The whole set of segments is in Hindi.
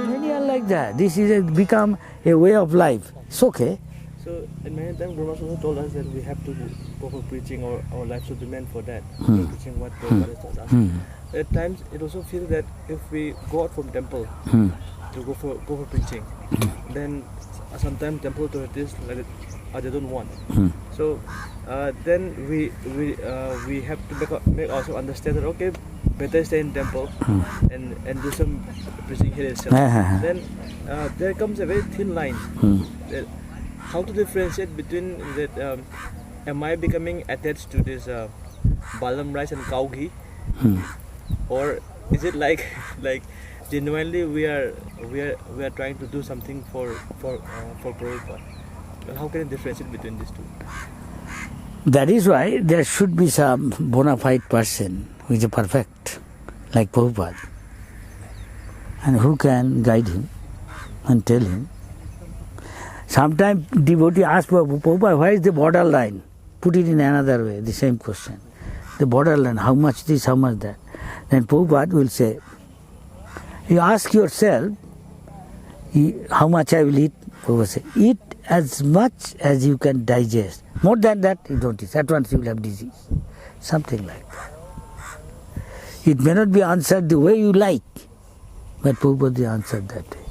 Many are like that. This is become a way of life. It's okay. So, and many times Guru Maharaj also told us that we have to go for preaching, or our life should be meant for that. Preaching what God has taught us. At times, it also feels that if we go out from temple to go for preaching, then sometimes temple authorities they don't want. So then we have to make ourselves understand that okay, better stay in temple and do some preaching here itself. Then there comes a very thin line. That how to differentiate between that? Am I becoming attached to this balam rice and cow ghee, or is it like genuinely we are trying to do something for Prabhupada? How can you differentiate between these two? That is why there should be some bona fide person who is perfect, like Prabhupada, and who can guide him and tell him. Sometimes devotee asks Prabhupada, why is the borderline? Put it in another way, the same question. The borderline, how much this, how much that? Then Prabhupada will say, you ask yourself, how much I will eat? Prabhupada say, eat as much as you can digest. More than that, you don't eat. At once you will have disease. Something like that. It may not be answered the way you like, but Prabhupada answered that way.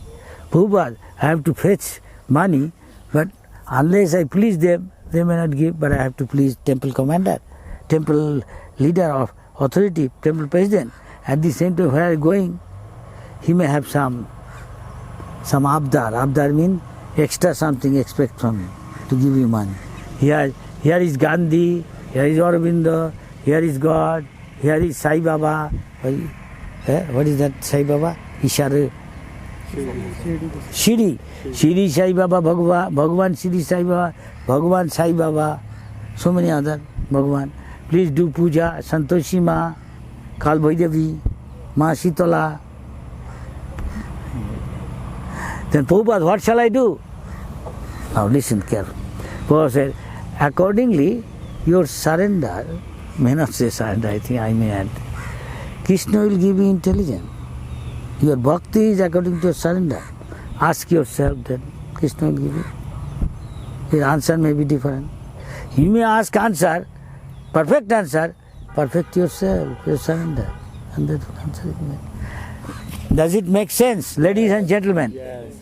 Prabhupada, I have to fetch money, but unless I please them, they may not give, but I have to please temple commander, temple leader of authority, temple president. At the same time, where I am going, he may have some abdar. Abdar means extra something expect from me to give you money. Here is Gandhi, here is Aurobindo, here is God, here is Sai Baba. What is that Sai Baba? Ishara. Shiri Sai Baba, Bhagavan Shiri Sai Baba, Bhagavan Sai Baba, so many other Bhagavan. Please do puja, Santoshi Ma, Kal Bhaidavi, Ma Shitala. Then Prabhupada, what shall I do? Now listen carefully. Prabhupada said, accordingly, your surrender, may not say surrender, I think I may add, Krishna will give you intelligence. Your bhakti is according to your surrender. Ask yourself that Krishna will give you. His answer may be different. You may ask answer, perfect answer, perfect yourself, your surrender. And that answer is made. Does it make sense, ladies and gentlemen? Yes.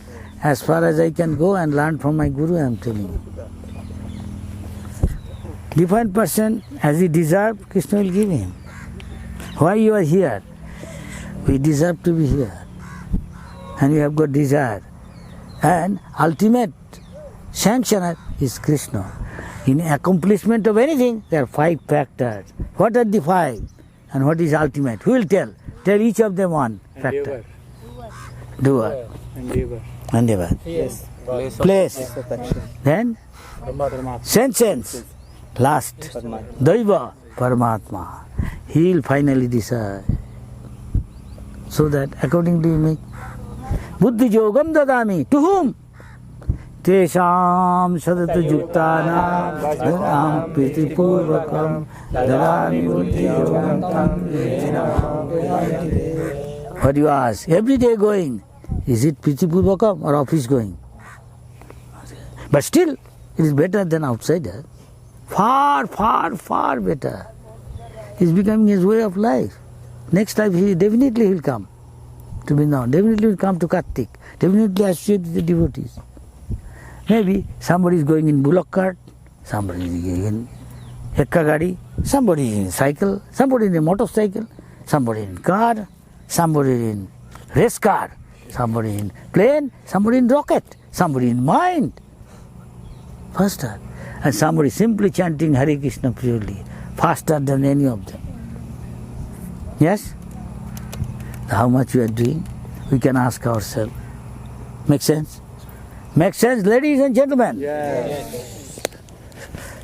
As far as I can go and learn from my Guru, I am telling you. Different person, as he deserves, Krishna will give him. Why you are here? We deserve to be here. And you have got desire. And ultimate sanctioner is Krishna. In accomplishment of anything, there are 5 factors. What are the 5? And what is ultimate? Who will tell? Tell each of them one factor. Doer. Endeavor. Yes. Place. Then? Sense. Last. Daiva. Paramatma. He will finally decide. So that accordingly you make. Buddhi yogam dadami. To whom? Tesham sadatu juktana dham priti purvakam dadami buddhi yogam tam. What you ask? Every day going. Is it priti purvakam or office going? But still, it is better than outsider. Far, far, far better. It's becoming his way of life. Next life he definitely will come to Vrindavan. Definitely will come to Kartik. Definitely associate with the devotees. Maybe somebody is going in bullock cart, somebody is in ekka gadi, somebody is in cycle, somebody in a motorcycle, somebody in car, somebody in race car, somebody in plane, somebody in rocket, somebody in mind. Faster. And somebody simply chanting Hare Krishna purely, faster than any of them. Yes? How much we are doing, we can ask ourselves. Make sense? Make sense, ladies and gentlemen? Yes.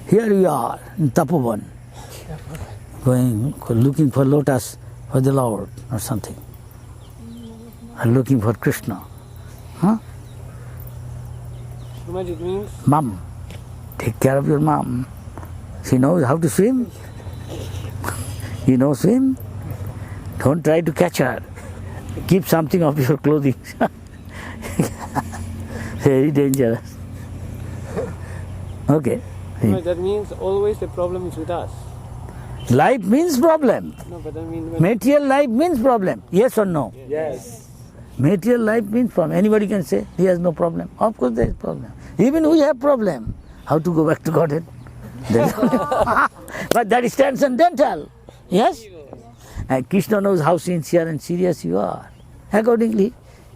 Here we are in Tapovan. going looking for lotus for the Lord or something, or looking for Krishna. Huh? Gurumaji, it means Mom, take care of your mom. She knows how to swim. You know swim? Don't try to catch her. Keep something of your clothing. Very dangerous. Okay. Gurumaji, that means always the problem is with us. Life means problem. No, but I mean Material life means problem. Yes or no? Yes. Material life means problem. Anybody can say he has no problem. Of course there is problem. Even we have problem. How to go back to Godhead? But that is transcendental. Yes? And Krishna knows how sincere and serious you are. Accordingly,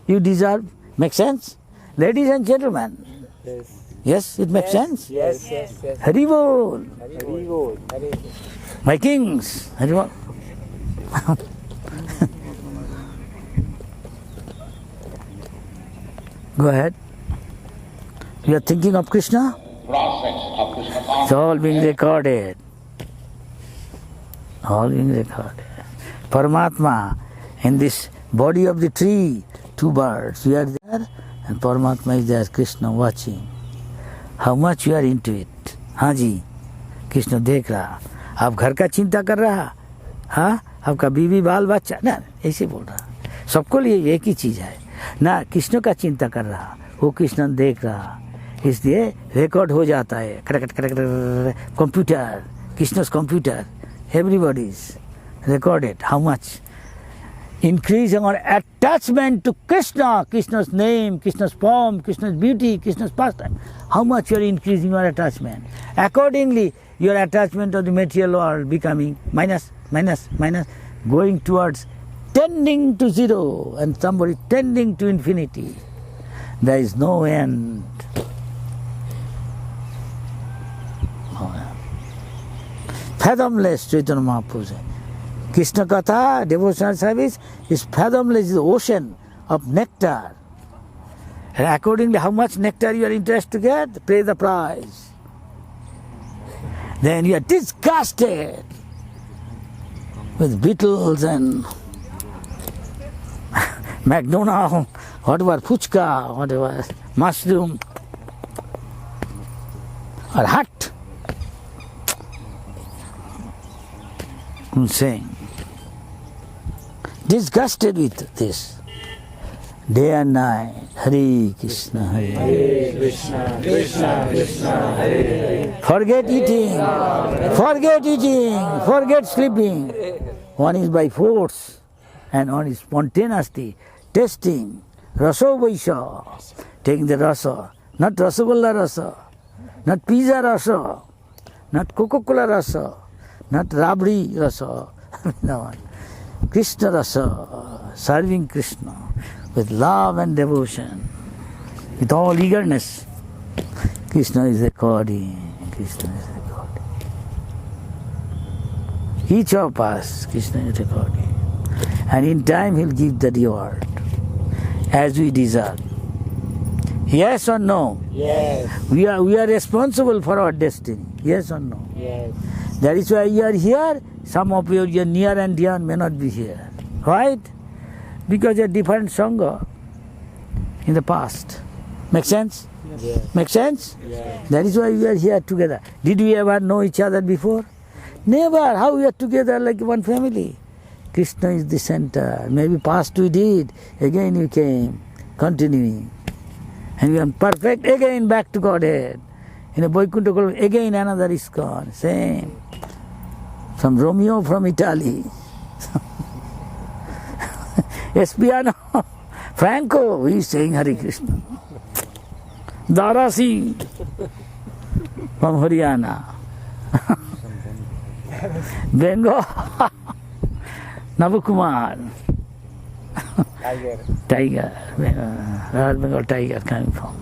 you deserve. Make sense? Ladies and gentlemen. Yes. Yes, it makes sense? Yes. Hari Bol. Very good. Very good. My kings. Hari Bol. Go ahead. You are thinking of Krishna? It's all being recorded. All being recorded. Paramatma, in this body of the tree, two birds, we are there, and Paramatma is there, Krishna watching. How much you are into it? हाँ जी, कृष्ण देख रहा. आप घर का चिंता कर रहा, हाँ, आपका बीवी बाल बच्चा, ना ऐसे बोल रहा. सबको लिए एक ही चीज है ना, कृष्ण का चिंता कर रहा, वो कृष्ण देख रहा, इसलिए रिकॉर्ड हो जाता है. कंप्यूटर, कृष्ण's computer, everybody is recorded. How much? Increasing our attachment to Krishna, Krishna's name, Krishna's form, Krishna's beauty, Krishna's pastime. How much you are increasing your attachment? Accordingly, your attachment of the material world becoming minus, going towards tending to zero, and somebody tending to infinity. There is no end. Fathomless, Chaitanya Mahaprabhu. Krishna Katha, devotional service, is fathomless, is the ocean of nectar. And accordingly, how much nectar you are interested to get, pay the price. Then you are disgusted with beetles and McDonald's, whatever, puchka, whatever, mushroom, or hut. I'm saying, disgusted with this. Day and night, Hare Krishna, Hare Krishna, Krishna, Krishna, Hare Hare. Forget eating, forget sleeping. One is by force and one is spontaneously, tasting. Raso Vaisha, taking the rasa, not Rasagolla rasa, not pizza rasa, not Coca-Cola rasa, not Rabri rasa. No. Krishna rasa, serving Krishna with love and devotion, with all eagerness. Krishna is recording, Krishna is recording. Each of us, Krishna is recording. And in time he'll give the reward as we deserve. Yes or no? Yes. We are responsible for our destiny. Yes or no? Yes. That is why you are here. Some of you are near and dear may not be here. Right? Because you are different Sangha in the past. Make sense? Yes. Make sense? Yes. That is why we are here together. Did we ever know each other before? Never. How we are together like one family? Krishna is the center. Maybe past we did. Again we came. Continuing. And we are perfect. Again back to Godhead. In a Vaikuntha Goloka, again another ISKCON. Same. From Romeo from Italy. Espiano. Franco, he is saying Hare Krishna. Dara Singh from Haryana. Bengal. Navakumar. Tiger. Royal Bengal tiger coming from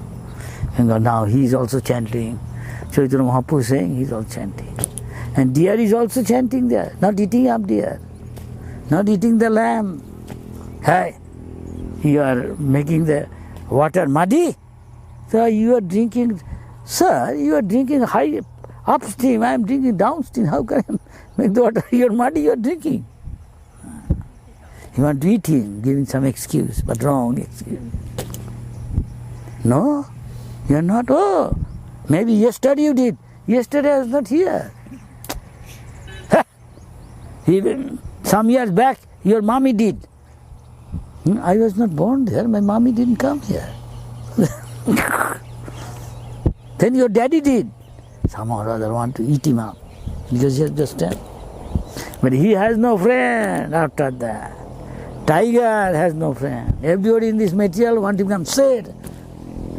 Bengal. Now he is also chanting. Chaitanya Mahaprabhu is saying he is also chanting. And deer is also chanting there, not eating up deer, not eating the lamb. Hey, you are making the water muddy. So you are drinking, sir, you are drinking high Upstream, I am drinking. Downstream, how can I make the water your muddy? You are drinking. You want to eat him, giving some excuse, but wrong excuse. No, you are not. Oh, maybe yesterday you did. Yesterday I was not here. Even some years back, your mommy did. I was not born there. My mommy didn't come here. Then your daddy did. Somehow or other want to eat him up because he has just done. But he has no friend after that. Tiger has no friend. Everybody in this material want to become Seth.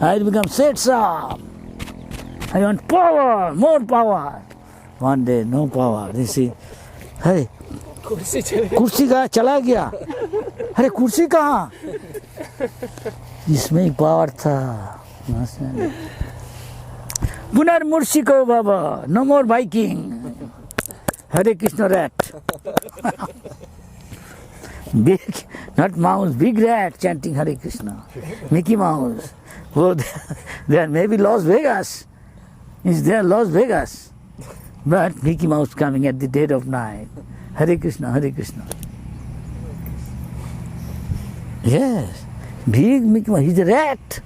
I will become Seth Sam. I want power, more power. One day, no power. They say, hey, कुर्सी कहाँ चला गया? अरे कुर्सी कहाँ? इसमें ही पावर था. पुनर्मुर्शिको बाबा, no more Viking. Hare Krishna rat. Big, not mouse, big rat chanting Hare Krishna. Mickey Mouse. Oh, there may be Las Vegas. Is there Las Vegas? But Mickey Mouse coming at the dead of night. Hare Krishna, Hare Krishna. Yes, big Mickey Mouse. He's a rat.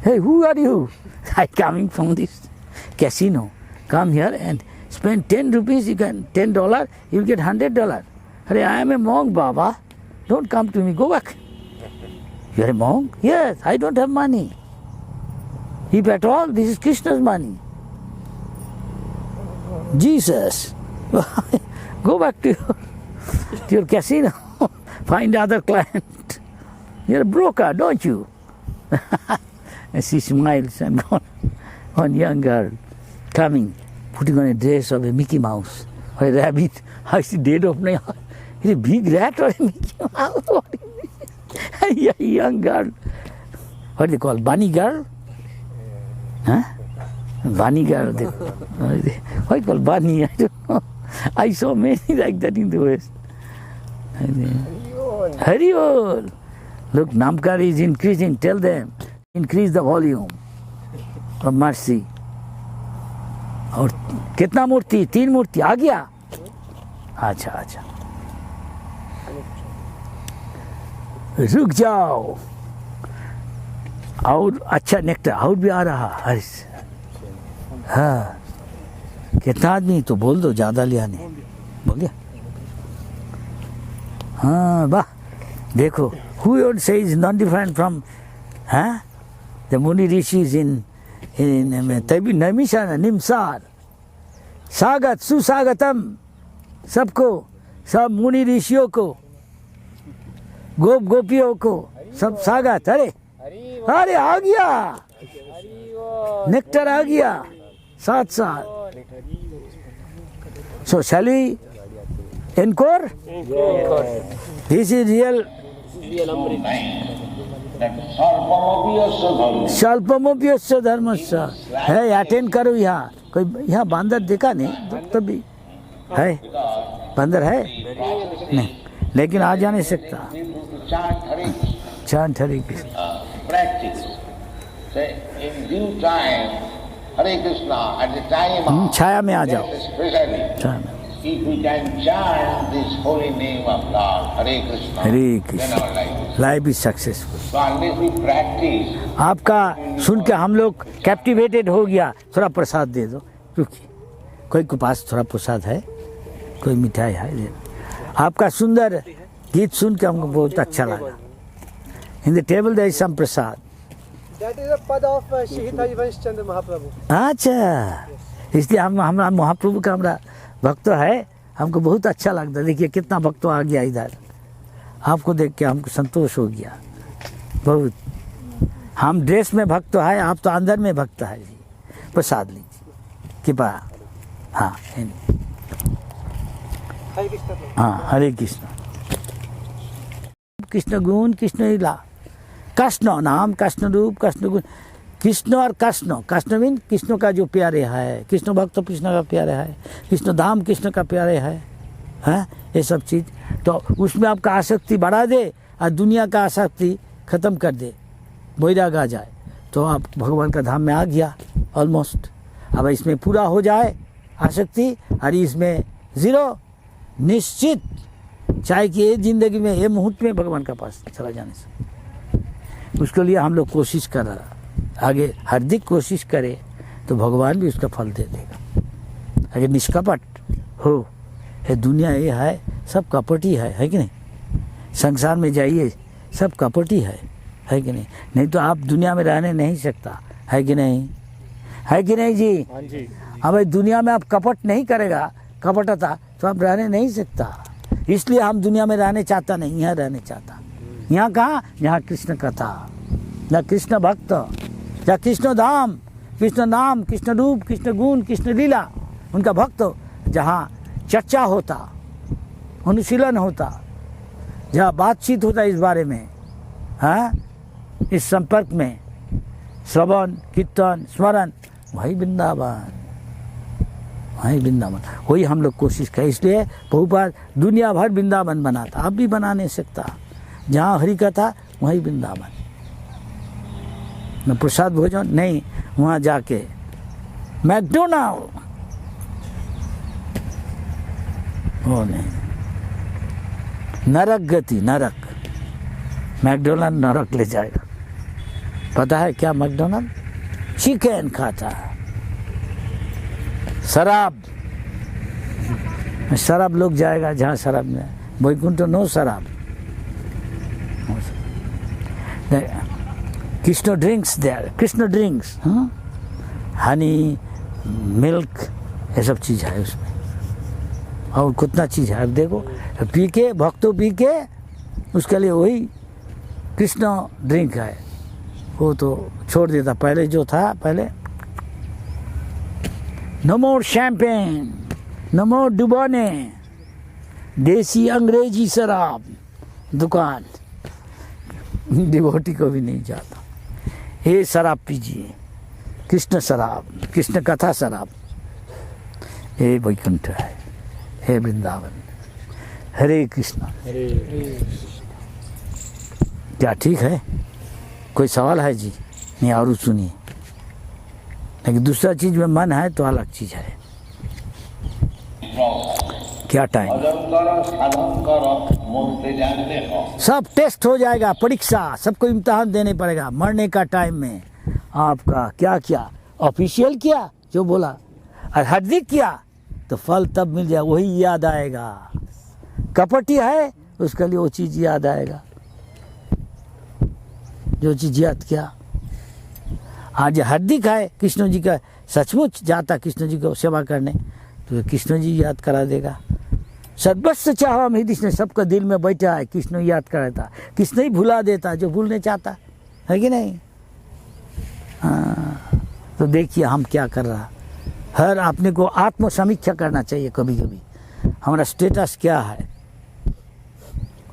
Hey, who are you? I coming from this casino. Come here and spend 10 rupees. You can $10. You get $100. Hare, I am a monk, Baba. Don't come to me. Go back. You are a monk? Yes. I don't have money. If at all, this is Krishna's money. Jesus. Go back to your casino. Find other client. You're a broker, don't you? And she smiles and gone. One young girl coming, putting on a dress of a Mickey Mouse or a rabbit. I see dead of night. He's a big rat or a Mickey Mouse. A young girl. What do they call? Bunny girl? Huh? Bunny girl. Why call bunny? I don't know. I saw many like that in the West. Haribol. Look, Namkar is increasing. Tell them, increase the volume of mercy. और कितना मूर्ति? 3 मूर्ति आ गया? अच्छा अच्छा. रुक जाओ. और अच्छा नेक्टर और भी आ रहा. हाँ. कितना आदमी? तो बोल दो, ज्यादा लिया नहीं. बोल दिया? हाँ वाह. देखो, who would say is not different from the Muni Rishis in Naimishan, Nimsar. Sagat, Susagatam. सबको, सब मुनि ऋषियों को, गोप गोपियों को, सब स्वागत. अरे अरे आ गया, नेक्टर आ गया साथ साथ. So shall we encore? This is real. स्वल्पमोप्यस्य धर्मस्य है. अटेंड करो. यहाँ कोई यहाँ बंदर देखा नहीं तभी है. बंदर है नहीं, लेकिन आ जा नहीं सकता. चांद हरे कृष्ण. छाया में आ जाओ. छाया में. If we can chant this holy name of Lord, Hare Krishna, Hare Krishna, then our life is life is successful. So unless we practice, आपका सुन के हम लोग कैप्टिवेटेड हो गया. थोड़ा प्रसाद दे दो. रुकिए, कोई के पास थोड़ा प्रसाद है? कोई मिठाई है? आपका सुंदर गीत सुन के हमको बहुत अच्छा लगा. In the table there is some prasad. That is a pad of Shahid Harivansh Chandra Mahaprabhu. अच्छा, इसलिए हम हमारा महाप्रभु का हमारा भक्त है. हमको बहुत अच्छा लगता है. देखिए कितना भक्त आ गया इधर. आपको देख के हमको संतोष हो गया बहुत. हम ड्रेस में भक्त है, आप तो अंदर में भक्त है. जी प्रसाद लीजिए कृपा. हाँ Hare Krishna. हाँ, हरे कृष्ण. कृष्ण गुण, कृष्ण लीला, कृष्ण नाम, कृष्ण रूप, कृष्ण गुण. कृष्ण और कृष्ण, कृष्ण मीन कृष्ण का जो प्यारे है. कृष्ण भक्त कृष्ण का प्यारे है. कृष्ण धाम कृष्ण का प्यारे है. हैं ये सब चीज़. तो उसमें आपका आसक्ति बढ़ा दे और दुनिया का आसक्ति खत्म कर दे, वैराग आ जाए, तो आप भगवान का धाम में आ गया ऑलमोस्ट. अब इसमें पूरा हो जाए आसक्ति और इसमें जीरो, निश्चित चाहे कि ये जिंदगी में ये मुहूर्त में भगवान का पास चला जाने से। उसके लिए हम लोग कोशिश कर रहा, आगे हार्दिक कोशिश करे तो भगवान भी उसका फल दे देगा। अगर निष्कपट हो, ये दुनिया ये है, सब कपटी है कि नहीं? संसार में जाइए, सब कपटी है कि नहीं? नहीं तो आप दुनिया में रहने नहीं सकता, है कि नहीं? है कि नहीं जी? हाँ जी। अब दुनिया में आप कपट नहीं करेगा, कपटता, तो आप रहने नहीं सकता। इसलिए हम दुनिया में रहने चाहता नहीं, यहाँ रहने चाहता। यहाँ कहाँ? यहाँ कृष्ण कथा, यहाँ कृष्ण भक्त, यहाँ कृष्ण धाम, कृष्ण नाम, कृष्ण रूप, कृष्ण गुण, कृष्ण लीला, उनका भक्त, जहाँ चर्चा होता, अनुशीलन होता, जहाँ बातचीत होता इस बारे में, हाँ, इस संपर्क में, श्रवण कीर्तन स्मरण, वही वृंदावन, वही वृंदावन, वही हम लोग कोशिश करें। इसलिए प्रभुपाद दुनिया भर वृंदावन बनाता, अब भी बना नहीं सकता। जहाँ हरि कथा वही वृंदावन, न प्रसाद भोजन नहीं, वहाँ जाके मैकडोनाल्ड वो नहीं, नरक गति, नरक, मैकडोनाल्ड नरक ले जाएगा। पता है क्या मैकडोनाल्ड? चिकन खाता, शराब, शराब लोग जाएगा जहाँ शराब में, Vaikuntha no sharab, Krishna drinks there, Krishna drinks, honey, milk, ये सब चीज़ है उसमें, और कितना चीज़ है। अब देखो, पी के भक्तों पी के उसके लिए वही कृष्ण ड्रिंक है, वो तो छोड़ देता। पहले जो था, पहले नो मोर शैम्पेन, नो मोर डुबोने, देसी अंग्रेजी शराब दुकान, डिवोटी को भी नहीं जाता। ये शराब पीजिए, कृष्ण शराब, कृष्ण कथा शराब, ये वैकुंठ है, हे वृंदावन। हरे कृष्ण। क्या ठीक है? कोई सवाल है जी? नहीं, और सुनिए। लेकिन दूसरा चीज में मन है तो अलग चीज है। क्या टाइम? सब टेस्ट हो जाएगा, परीक्षा, सबको इम्तिहान देने पड़ेगा मरने का टाइम में। आपका क्या किया, ऑफिशियल किया जो बोला, और हार्दिक किया तो फल तब मिल जाए, वही याद आएगा। कपटी है उसके लिए वो चीज याद आएगा जो चीज याद किया। आज हार्दिक है कृष्ण जी का, सचमुच जाता कृष्ण जी को सेवा करने तो कृष्ण जी याद करा देगा। सर्वस्व चाहो हम कृष्ण, सबका दिल में बैठा है, कृष्ण याद कराता, कृष्ण ही भुला देता जो भूलने चाहता है कि नहीं? हाँ, तो देखिए हम क्या कर रहा। हर अपने को आत्म समीक्षा करना चाहिए कभी कभी, हमारा स्टेटस क्या है।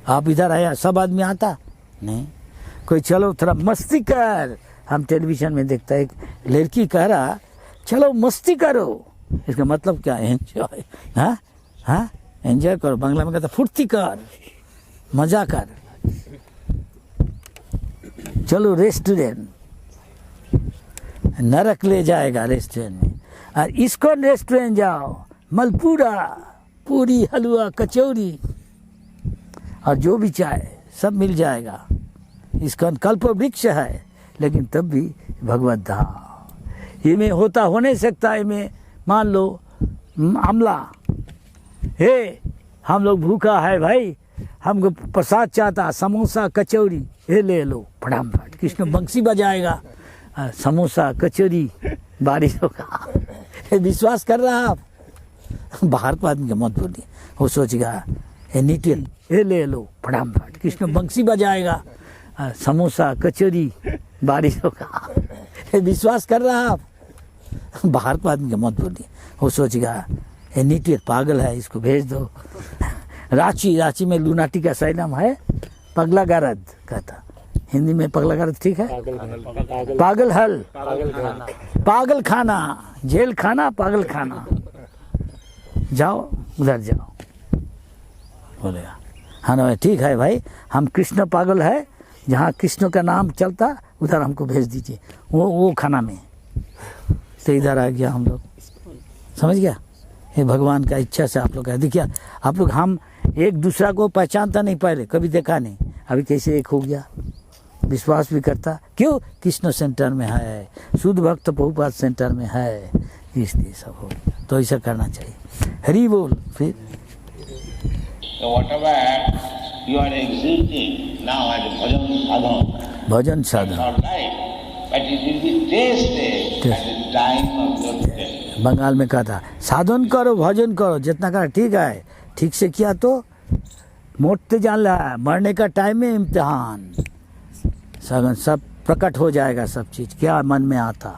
आप इधर आया, सब आदमी आता नहीं, कोई चलो थोड़ा मस्ती कर। हम टेलीविजन में देखता है एक लड़की कह रहा चलो मस्ती करो, इसका मतलब क्या है? एंजॉय, हाँ हाँ एंजॉय करो। बांग्ला में कहता फुर्ती कर, मजा कर। चलो रेस्टोरेंट, नरक ले जाएगा रेस्टोरेंट में। और इस्कॉन रेस्टोरेंट जाओ, मलपूरा, पूरी, हलवा, कचौरी और जो भी चाहे सब मिल जाएगा। इस्कॉन कल्प वृक्ष है, लेकिन तब भी भगवत धाम। ये में होता हो नहीं सकता। इनमें मान लो अमला, हे हम लोग भूखा है भाई, हमको प्रसाद चाहता, समोसा कचौरी, ये ले लो, फटाफट कृष्ण बंसी बजाएगा, समोसा कचौरी बारिश होगा। विश्वास कर रहा आप? बाहर को आदमी का मत बोलिए, वो सोचेगा ये नीटिल, ये ले लो, फटाफट कृष्ण बंसी बजाएगा, समोसा कचौरी बारिश होगा। विश्वास कर रहा आप? बाहर को आदमी का मत बोलिए, वो सोचेगा ये नीटिल पागल है, इसको भेज दो। रांची में लूनाटी का सही नाम है पगला गारद कहता, हिंदी में पगला गारद ठीक है, पागल हल, पागल खाना, जेल खाना, पागल खाना। जाओ उधर जाओ, बोलेगा हाँ ना ठीक है भाई, हम कृष्ण पागल है, जहाँ कृष्ण का नाम चलता उधर हमको भेज दीजिए वो खाना में। तो इधर आ गया हम लोग, समझ गया। ये भगवान का इच्छा से आप लोग है। देखिए आप लोग, हम एक दूसरा को पहचानता नहीं, पहले कभी देखा नहीं, अभी कैसे एक हो गया, विश्वास भी करता। क्यों? कृष्ण सेंटर में है, शुद्ध भक्त प्रभुपाद सेंटर में है, इसलिए सब हो गया। तो ऐसा करना चाहिए। हरि बोल। फिर So whatever you are executing now as bhajan sadhana, bhajan it's साधन all right, but it will be tasted at the time of your death. Bengal में कहा था, साधन करो भजन करो जितना करा ठीक है, ठीक से किया तो मोटते जान रहा है, मरने का टाइम में इम्तिहान सगन सब प्रकट हो जाएगा, सब चीज क्या मन में आता।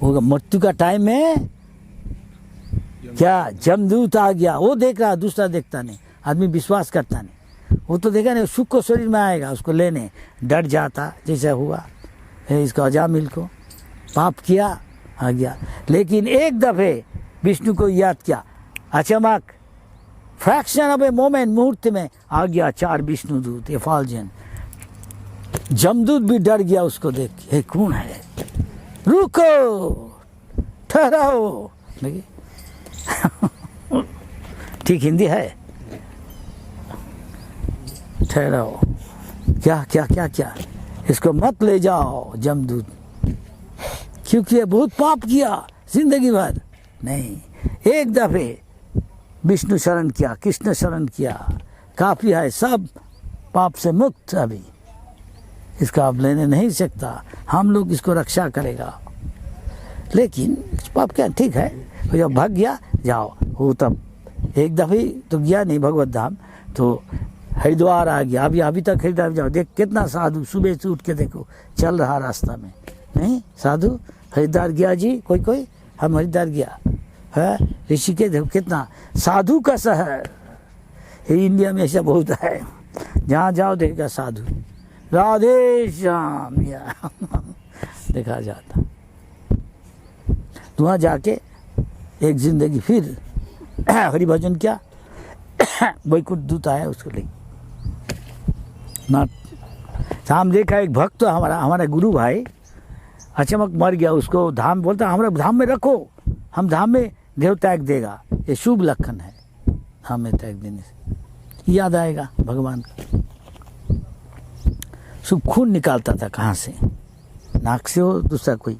वो मृत्यु का टाइम में क्या जमदूत आ गया, वो देख रहा, दूसरा देखता नहीं, आदमी विश्वास करता नहीं। वो तो देखा नहीं, सुख को शरीर में आएगा, उसको लेने डर जाता, जैसा हुआ इसका अजामिल को, पाप किया आ गया। लेकिन एक दफे विष्णु को याद किया, अचानक फ्रैक्शन ऑफ ए मोमेंट, मुहूर्त में आ गया 4 विष्णु दूत एफालजन। जमदूत भी डर गया उसको देख के, हे कौन है, रुको ठहराओ। देखिए ठीक हिंदी है, ठहराओ, क्या क्या क्या क्या, इसको मत ले जाओ जमदूत, क्योंकि ये बहुत पाप किया जिंदगी भर। नहीं, एक दफे विष्णु शरण किया, कृष्ण शरण किया, काफी है, सब पाप से मुक्त। अभी इसका आप लेने नहीं सकता, हम लोग इसको रक्षा करेगा। लेकिन पाप क्या ठीक है, तो जब भाग गया जाओ, वो तब एक दफे तो गया नहीं भगवत धाम, तो हरिद्वार आ गया। अभी तक हरिद्वार जाओ, देख कितना साधु सुबह से उठ के देखो चल रहा रास्ता में, नहीं साधु हरिद्वार गया जी, कोई हम हरिद्वार गया है, ऋषिकेश देखो कितना साधु का शहर। ये इंडिया में ऐसा बहुत है, जहाँ जाओ देखेगा साधु, राधे श्याम या देखा जाता। तो वहाँ जाके एक जिंदगी फिर हरि भजन किया, वैकुंठ दूत आया उसको ले ना। हम देखा एक भक्त तो हमारा गुरु भाई अचानक मर गया, उसको धाम बोलता हमारे धाम में रखो, हम धाम में देव त्याग देगा, ये शुभ लक्षण है, धाम में त्याग देने से याद आएगा भगवान का। शुभ खून निकालता था, कहाँ से, नाक से हो दूसरा कोई,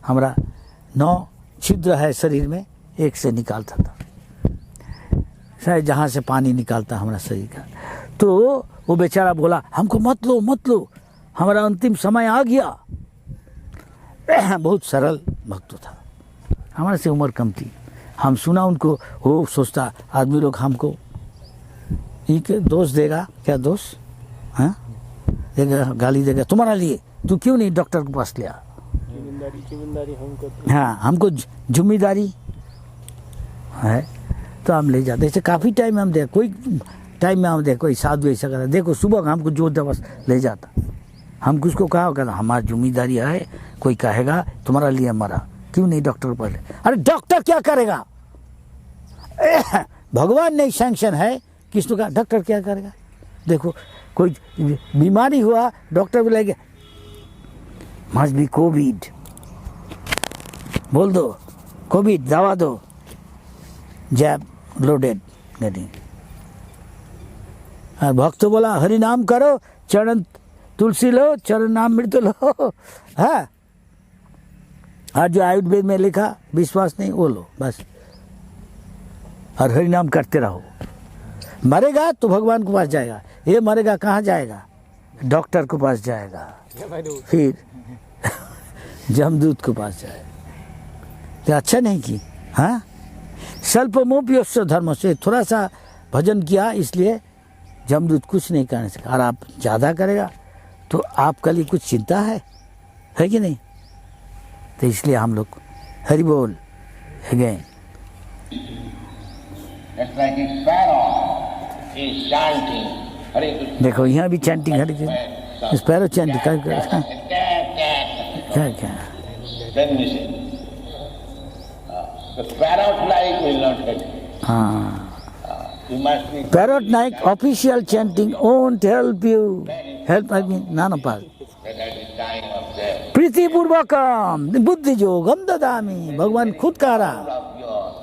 हमारा 9 छिद्र है शरीर में, एक से निकालता था, शायद जहाँ से पानी निकालता हमारा शरीर का। तो वो बेचारा बोला हमको मत लो, हमारा अंतिम समय आ गया। बहुत सरल भक्त था, हमारे से उम्र कम थी। हम सुना उनको, वो सोचता आदमी लोग हमको ये दोष देगा, क्या दोष, हाँ देगा, गाली देगा तुम्हारा लिए, तू क्यों नहीं डॉक्टर के पास लिया, जिम्मेदारी हमको, हाँ हमको जिम्मेदारी है, तो हम ले जाते। ऐसे काफ़ी टाइम हम देख, कोई टाइम में हम देख कोई साधु ऐसा करता, देखो सुबह हमको जो दबस ले जाता, हम किसको कहा कहता हमारी जिम्मेदारी है, कोई कहेगा तुम्हारा लिए मरा, क्यों नहीं डॉक्टर पर ले। अरे डॉक्टर क्या करेगा, भगवान नहीं सैंक्शन है, किसको कहा डॉक्टर क्या करेगा। देखो कोई बीमारी हुआ, डॉक्टर बोलेगा मस्ट बी कोविड, बोल दो कोविड, दवा दो, जैब लोडेड गेटिंग। भक्त बोला हरि नाम करो, चरण तुलसी लो, चरण नाम मृत्यु लो, है और जो आयुर्वेद में लिखा विश्वास नहीं वो लो बस, और हरि नाम करते रहो। मरेगा तो भगवान के पास जाएगा, ये मरेगा कहाँ जाएगा, डॉक्टर के पास जाएगा, फिर जमदूत के पास जाएगा। तो अच्छा नहीं की, हाँ स्वल्पमोप्यस्य धर्म से, थोड़ा सा भजन किया इसलिए जमदूत कुछ नहीं करने सका। और आप ज़्यादा करेगा तो आपके लिए कुछ चिंता है कि नहीं। तो इसलिए हम लोग हरि बोल अगेन। देखो यहाँ भी chanting Hari Krishna, sparrow chanting क्या क्या हाँ, parrot like official chanting won't help you, help I mean none of us. प्रीति पूर्वकम बुद्धि योगम ददामी, भगवान खुद कह रहा of yours.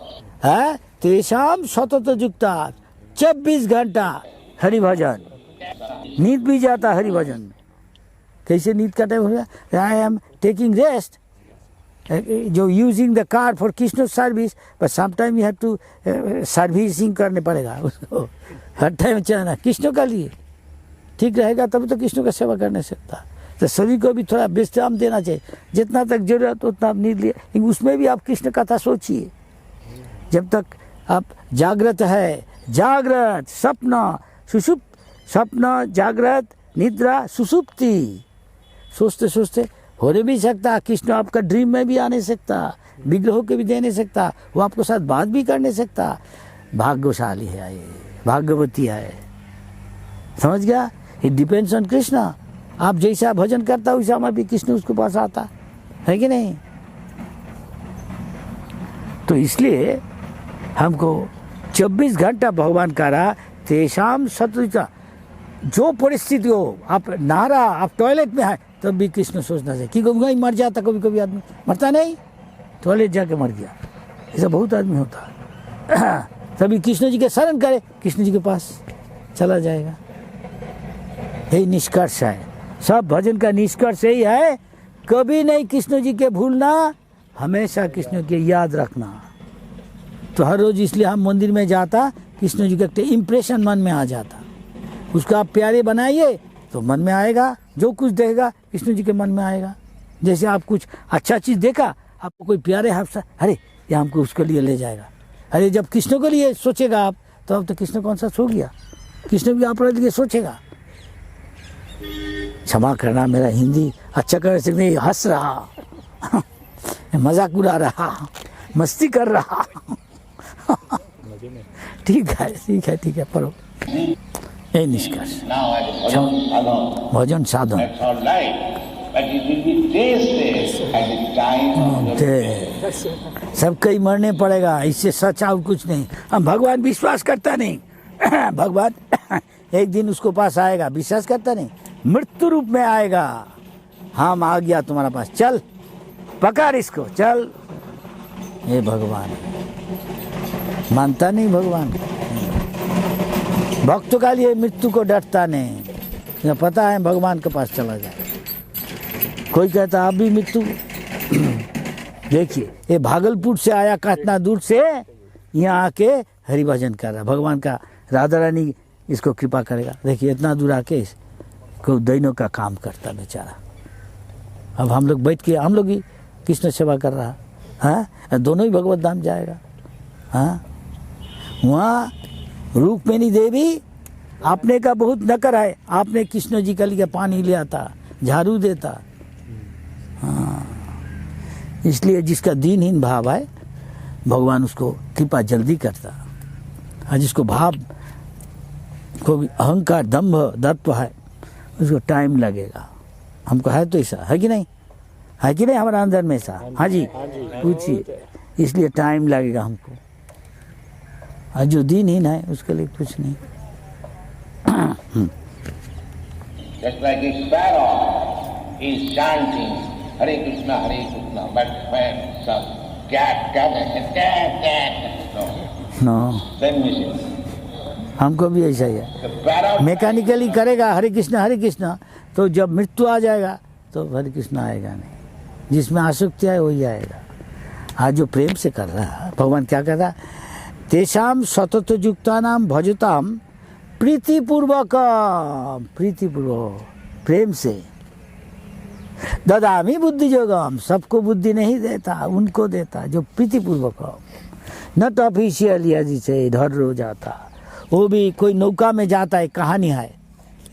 है, तेषाम सतत युक्ता 24 घंटा हरि भजन, नींद भी जाता हरि भजन में। कैसे नींद का टाइम हो गया, आई एम टेकिंग रेस्ट, जो using the car for Krishna service, but sometime you have to servicing करने पड़ेगा उसको, हर टाइम चलना कृष्ण का लिए, ठीक रहेगा तब तो कृष्ण का सेवा करने सकता। तो शरीर को भी थोड़ा विश्राम देना चाहिए, जितना तक जरूरत उतना आप नींद लिए, लेकिन उसमें भी आप कृष्ण कथा सोचिए। जब तक आप जागृत है, जागृत स्वप्न सुषुप्त, स्वप्न जागृत निद्रा सुषुप्ति, सोचते सोचते हो भी सकता, कृष्ण आपका ड्रीम में भी आने सकता, विग्रह के भी दे नहीं सकता, वो आपके साथ बात भी कर नहीं सकता। भाग्यशाली है ये, भाग्यवती है, समझ गया। इट डिपेंड्स ऑन कृष्ण, आप जैसा भजन करता वैसा में भी कृष्ण उसके पास आता है कि नहीं। तो इसलिए हमको 24 घंटा भगवान का रहा, तेषाम सतुता, जो परिस्थिति हो, आप नहा रहा, आप टॉयलेट में है तब भी कृष्ण सोचना चाहिए, कि कभी मर जाता, कभी कभी आदमी मरता नहीं, टॉयलेट जाके मर गया, ऐसा बहुत आदमी होता है। तभी कृष्ण जी के शरण करे, कृष्ण जी के पास चला जाएगा। यही निष्कर्ष है, सब भजन का निष्कर्ष यही है, कभी नहीं कृष्ण जी के भूलना, हमेशा कृष्ण के याद रखना। तो हर रोज इसलिए हम मंदिर में जाता, कृष्ण जी का इम्प्रेशन मन में आ जाता, उसको आप प्यारे बनाइए तो मन में आएगा, जो कुछ देगा कृष्ण जी के मन में आएगा। जैसे आप कुछ अच्छा चीज़ देखा, आपको कोई प्यारे हादसा, अरे ये हमको उसके लिए ले जाएगा, अरे जब कृष्ण के लिए सोचेगा आप, तो अब तो कृष्ण कौन सा सो गया, कृष्ण भी आपके लिए सोचेगा। क्षमा करना मेरा हिंदी अच्छा कर सकते, हंस रहा मजाक उड़ा रहा, मस्ती कर रहा ठीक है ठीक है ठीक है, पढ़ो। यही निष्कर्ष, Now as a bhajan sadhana, भजन साधन that's all right, but it will be tasted at the time of your death. सब कहीं मरने पड़ेगा, इससे सच और कुछ नहीं। हम भगवान विश्वास करता नहीं भगवान एक दिन उसको पास आएगा, विश्वास करता नहीं, मृत्यु रूप में आएगा, हम आ गया तुम्हारा पास, चल पकड़ इसको चल, ये भगवान मानता नहीं। भगवान भक्तों का लिए मृत्यु को डरता नहीं, पता है भगवान के पास चला जाए। कोई कहता आप भी मृत्यु देखिए, ये भागलपुर से आया, कितना दूर से यहाँ आके हरि भजन कर रहा, भगवान का, राधा रानी इसको कृपा करेगा। देखिए इतना दूर आके को दैनों का काम करता बेचारा। अब हम लोग बैठ के, हम लोग ही कृष्ण सेवा कर रहा, हाँ दोनों ही भगवत धाम जाएगा। हाँ वहाँ रुक्मिणी देवी आपने का बहुत नकर है, आपने कृष्ण जी के लिए पानी ले आता, झाड़ू देता। हाँ इसलिए जिसका दीनहीन भाव है भगवान उसको कृपा जल्दी करता, और जिसको भाव को अहंकार दंभ दर्प है उसको टाइम लगेगा। हमको है तो ऐसा है कि नहीं, है कि नहीं हमारा अंदर में ऐसा? हाँ जी पूछिए, इसलिए टाइम लगेगा हमको। और जो दीनहीन है उसके लिए कुछ नहीं। Just like a sparrow is chanting Hare Krishna, but when some cat comes and cat, no, same mission. हमको भी ऐसा ही है, The parrot मैकेनिकली करेगा हरे कृष्णा, तो जब मृत्यु आ जाएगा तो हरे कृष्ण आएगा नहीं, जिसमें आसक्ति है वही आएगा। आज जो प्रेम से कर रहा है, भगवान क्या कर रहा है, तेषाम सतत युक्ता नाम भजताम प्रीतिपूर्वक, प्रीतिपूर्वक प्रेम से, ददामी बुद्धि योगम, सबको बुद्धि नहीं देता, उनको देता जो प्रीतिपूर्वक, नॉट ऑफिशियली अजी से इधर रो जाता। वो भी कोई नौका में जाता है, कहानी है,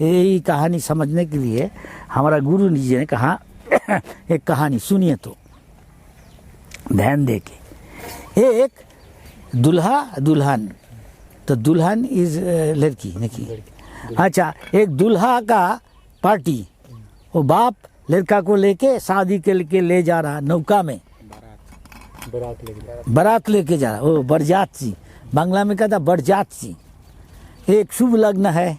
यही कहानी समझने के लिए हमारा गुरु जी ने कहा एक कहानी सुनिए तो ध्यान दे के। एक दुल्हा दुल्हन, तो दुल्हन इज लड़की नहीं, अच्छा एक दुल्हा का पार्टी, वो बाप लड़का को लेके शादी के लेके ले जा रहा नौका में, बारात लेके जा रहा, वो बरजात, बांग्ला में कहता बरजात। एक शुभ लग्न है,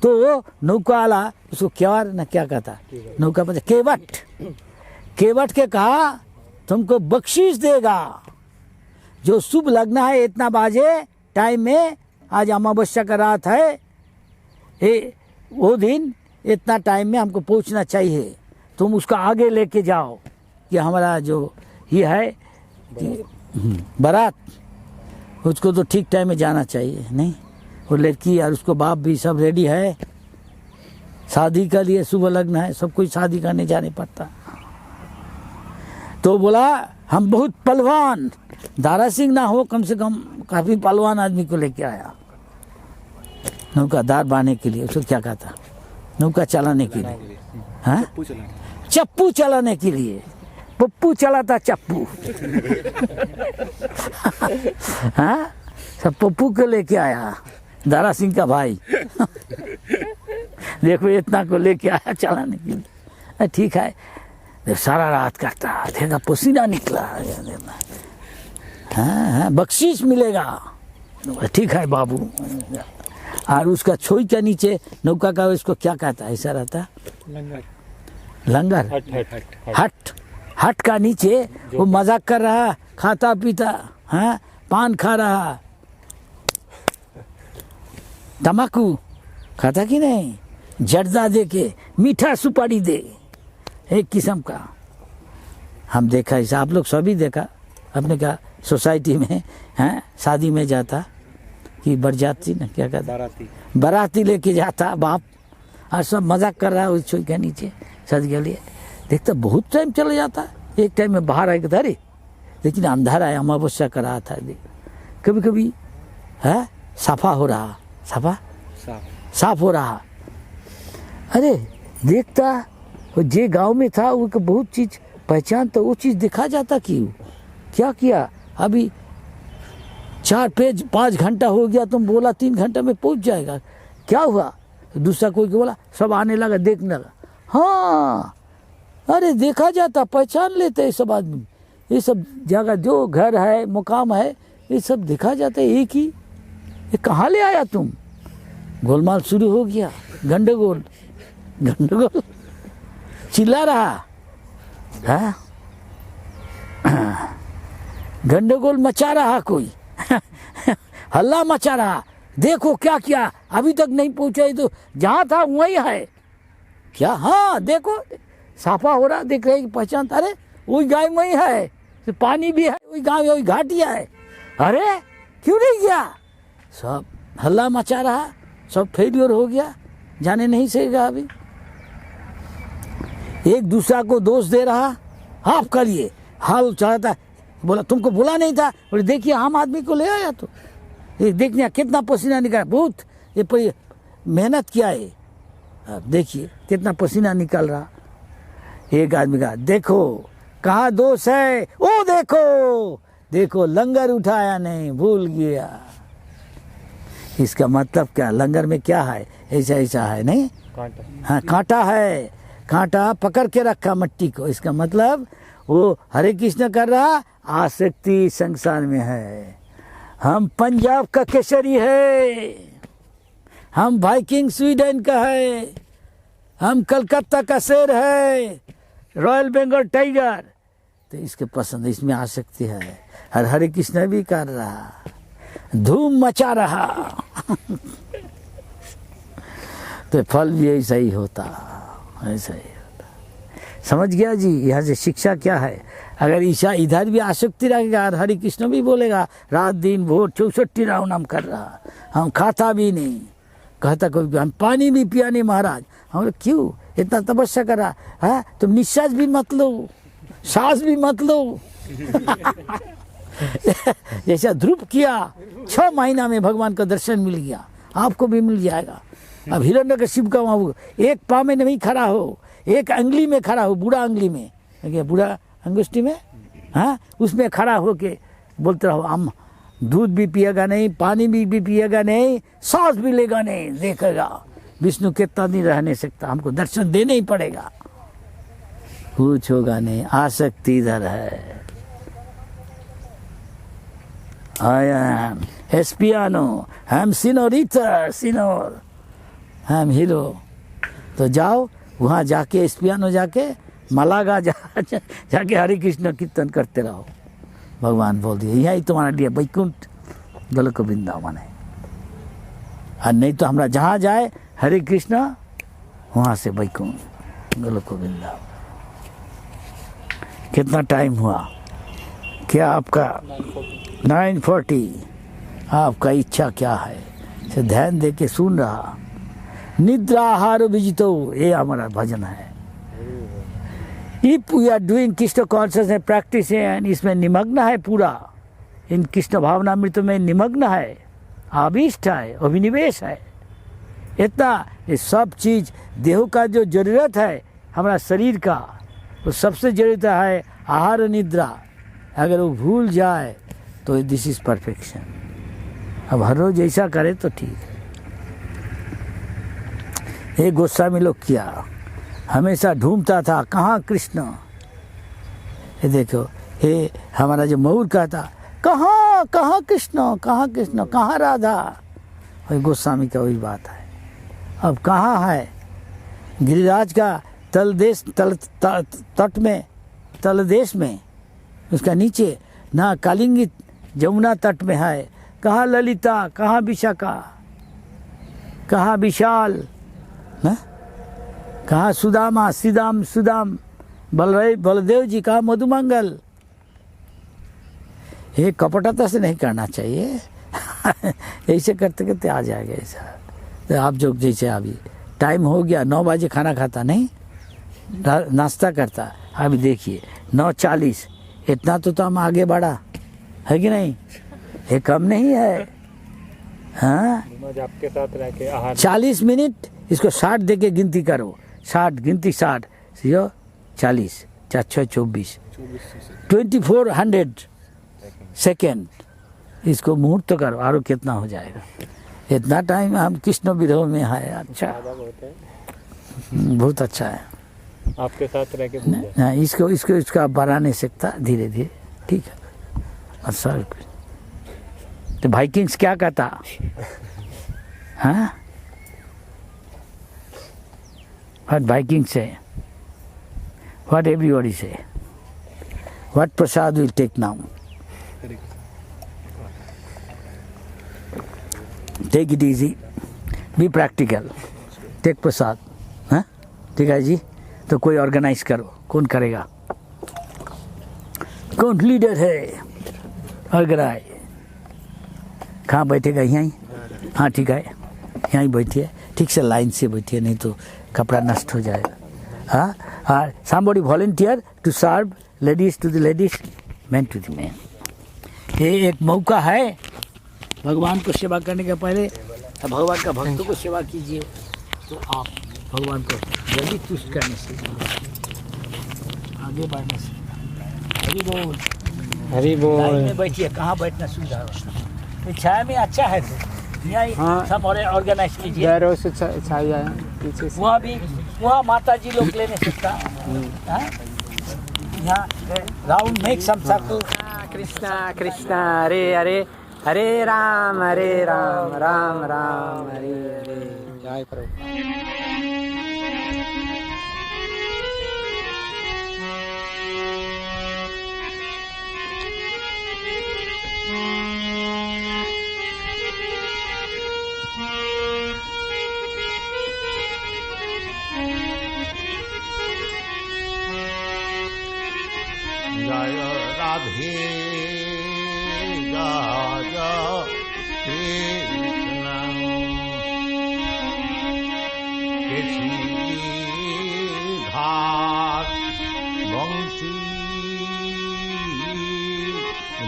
तो नौका वाला उसको क्यार ना क्या कहता, नौका पर केवट, केवट के कहा तुमको बख्शीश देगा, जो शुभ लग्न है इतना बाजे टाइम में, आज अमावस्या का रात है, वो दिन इतना टाइम में हमको पहुंचना चाहिए, तुम उसका आगे लेके जाओ कि हमारा जो ये है बारात, उसको तो ठीक टाइम में जाना चाहिए। नहीं, वो लड़की और उसको बाप भी सब रेडी है, शादी के लिए शुभ लग्न है, सब कोई शादी करने जाने पड़ता। तो बोला हम बहुत पहलवान, दारा सिंह ना हो कम से कम काफी पहलवान आदमी को लेके आया नौकादार बांधने के लिए। उसको क्या कहता, नौका चलाने के लिए, हाँ चप्पू चलाने के लिए, पप्पू चलाता चप्पू हाँ, सब पप्पू को लेके आया, दारा सिंह का भाई देखो इतना को लेके आया चलाने के लिए। ठीक है, सारा रात काटता, देखा पसीना निकला, हाँ बख्शीश मिलेगा। ठीक है बाबू। और उसका छोई के नीचे नौका का इसको क्या कहता है, ऐसा रहता लंगर, लंगर हट, हट का नीचे वो मजाक कर रहा, खाता पीता, हाँ पान खा रहा, तम्बाकू खाता कि नहीं, जर्दा दे के, मीठा सुपारी दे, एक किस्म का। हम देखा ऐसा, आप लोग सभी देखा अपने का सोसाइटी में, हैं शादी में जाता कि बरजाती ना क्या कहता, बाराती लेके जाता बाप, और सब मजाक कर रहा है उस छोई के नीचे शादी के लिए। देखता बहुत टाइम चला जाता, एक टाइम में बाहर आएगा धरे, लेकिन अंधारा है, अमावस्या कर रहा था। कभी कभी है साफा हो रहा, साफा साफ हो रहा। अरे देखता वो जे गांव में था उनको बहुत चीज पहचान, तो वो चीज दिखा जाता क्यों, क्या किया। अभी 4-5 घंटा हो गया, तुम बोला 3 घंटा में पहुंच जाएगा, क्या हुआ। दूसरा कोई बोला, सब आने लगा देखने लगा, हाँ अरे देखा जाता, पहचान लेते हैं सब आदमी, ये सब जगह जो घर है मुकाम है ये सब देखा जाता है। एक ही ये कहाँ ले आया तुम, गोलमाल शुरू हो गया, गंडगोल गंडगोल चिल्ला रहा है, गंडगोल मचा रहा कोई हल्ला मचा रहा, देखो क्या किया, अभी तक नहीं पहुंचा, तो जहाँ था वही है क्या, हाँ देखो साफा हो रहा, देख रहे पहचान, अरे वही गाय वही है, तो पानी भी है वही गाँव, वही घाटिया है, अरे क्यों नहीं गया, सब हल्ला मचा रहा, सब फेलियर हो गया, जाने नहीं सकेगा। अभी एक दूसरा को दोष दे रहा, आप करिए, हाल चाहता, बोला तुमको बोला नहीं था, बोले देखिए आम आदमी को ले आया, तो ये देखिए कितना पसीना निकला, बहुत ये मेहनत किया है, अब देखिए कितना पसीना निकल रहा। एक आदमी का देखो कहाँ दोष है, ओ देखो देखो लंगर उठाया नहीं, भूल गया। इसका मतलब क्या, लंगर में क्या है, ऐसा ऐसा है नहीं, हाँ कांटा है, कांटा पकड़ के रखा मट्टी को, इसका मतलब वो हरे कृष्ण कर रहा, आसक्ति संसार में है। हम पंजाब का केसरी है, हम वाइकिंग स्वीडन का है, हम कलकत्ता का शेर है, रॉयल बंगाल टाइगर, तो इसके पसंद, इसमें आसक्ति है। और हरे कृष्ण भी कर रहा, धूम मचा रहा तो फल भी ऐसा ही होता, ऐसा ही होता। समझ गया जी, यहाँ से शिक्षा क्या है। अगर ईशा इधर भी आसक्ति रहेगा और हरे कृष्ण भी बोलेगा रात दिन भोर 64 राउंड हम कर रहा, हम खाता भी नहीं, कहता कोई हम पानी भी पिया नहीं महाराज, हम क्यों इतना तपस्या कर रहा है, तुम निश्वास भी मत लो, सांस भी मत लो जैसा ध्रुव किया 6 महीना में भगवान का दर्शन मिल गया, आपको भी मिल जाएगा। अब हिरण्यकशिपु का वहाँ एक पाँव में नहीं खड़ा हो, एक अंगुली में खड़ा हो, बूढ़ा अंगुली में, बूढ़ा अंगुष्ठी में, हाँ उसमें खड़ा होके बोलते रहो, हम दूध भी पिएगा नहीं, पानी भी पिएगा नहीं, सांस भी लेगा नहीं, देखेगा विष्णु कितना दिन रह नहीं सकता, हमको दर्शन देना ही पड़ेगा, कुछ होगा नहीं, आसक्ति इधर है। I am एस्पियानो, हम सिनोरिटा, सिनोर, हम हीरो। तो जाओ वहाँ जाके एस्पियानो जाके मलागा जाके हरे कृष्ण कीर्तन करते रहो। भगवान बोल दिए यही तुम्हारे लिए वैकुंठ गोलोक वृंदावन है, और नहीं तो हमरा जहाँ जाए हरे कृष्ण वहाँ से वैकुंठ गोलोक वृंदावन। कितना टाइम हुआ? क्या आपका 9:40। आपका इच्छा क्या है? से ध्यान दे के सुन रहा। निद्रा आहार विजितो, ये हमारा भजन है। If we are doing Krishna consciousness practice and इसमें निमग्न है, पूरा इन कृष्ण भावनामृत में निमग्न है, आविष्ट है, अभिनिवेश है, इतना ये सब चीज देह का जो जरूरत है हमारा शरीर का, वो सबसे जरूरत है आहार निद्रा। अगर वो भूल जाए तो दिस इज परफेक्शन। अब हर रोज ऐसा करे तो ठीक है। ये गोस्वामी लोग किया, हमेशा ढूंढता था कहाँ कृष्ण। ये देखो, ये हमारा जो मयूर कहता कहाँ कहाँ कृष्ण, कहाँ कृष्ण, कहाँ राधा। वही गोस्वामी का वही बात है। अब कहाँ है? गिरिराज का तलदेश तट में, तलदेश में, उसका नीचे ना कालिंगी जमुना तट में है। कहाँ ललिता, कहाँ विशाखा, कहाँ विशाल, ना कहाँ सुदामा, सुदाम बलदेव जी, कहाँ मधुमंगल। ये कपटता से नहीं करना चाहिए। ऐसे करते करते आ जाएगा ऐसा। तो आप जो जैसे अभी टाइम हो गया 9 बजे खाना खाता नहीं, नाश्ता करता, अभी देखिए 9:40, इतना तो हम आगे बढ़ा है कि नहीं? ये कम नहीं है। हाँ, आपके साथ रह के आहार 40 मिनट, इसको 60 दे के गिनती करो। 60 गिनती 60 40 4 6 24 2400 सेकेंड। इसको मुहूर्त तो करो, और कितना हो जाएगा? इतना टाइम हम कृष्ण विरोह में है। अच्छा, बहुत अच्छा है। आपके साथ रह के ना, इसको बढ़ा नहीं सकता, धीरे धीरे, ठीक है। अच्छा, तो वाइकिंग्स क्या कहता? हाँ, what Vikings say, what everybody say, what prasad will take now? Take it easy, be practical, take prasad, हाँ? ठीक है जी। तो कोई ऑर्गेनाइज करो, कौन करेगा? कौन लीडर है? ऑर्गेनाइज। कहाँ बैठेगा? यहीं? हाँ ठीक है, यहीं बैठिए, ठीक से लाइन से बैठिए, नहीं तो कपड़ा नष्ट हो जाएगा। हाँ, somebody volunteer to serve ladies to the ladies, men to the men। ये एक मौका है भगवान को सेवा करने के पहले। भगवान का भक्तों को सेवा कीजिए तो आप भगवान को जल्दी तुष्ट करने से, आगे बढ़ने से। हरि बोल, हरि बोल। लाइन में बैठिए, कहाँ बैठना सुविधा है? छाया में अच्छा है तो यहाँ हाँ, सब ऑर्गेनाइज कीजिए। पीछे से वहाँ भी, वहाँ माता जी लोग ले नहीं सकता। यहाँ round make some circle. Krishna Krishna हरे हरे, हरे राम राम राम हरे हरे। जय प्रभु। जय राधे जय कृष्ण केसी घाट बंशी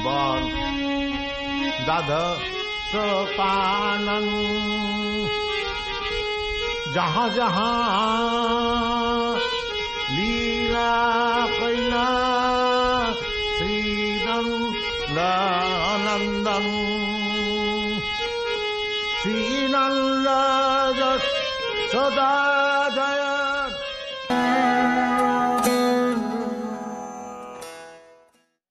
बन दादा सोपानन जहाँ जहाँ लीला कैला नंदन श्री नंद सदा जय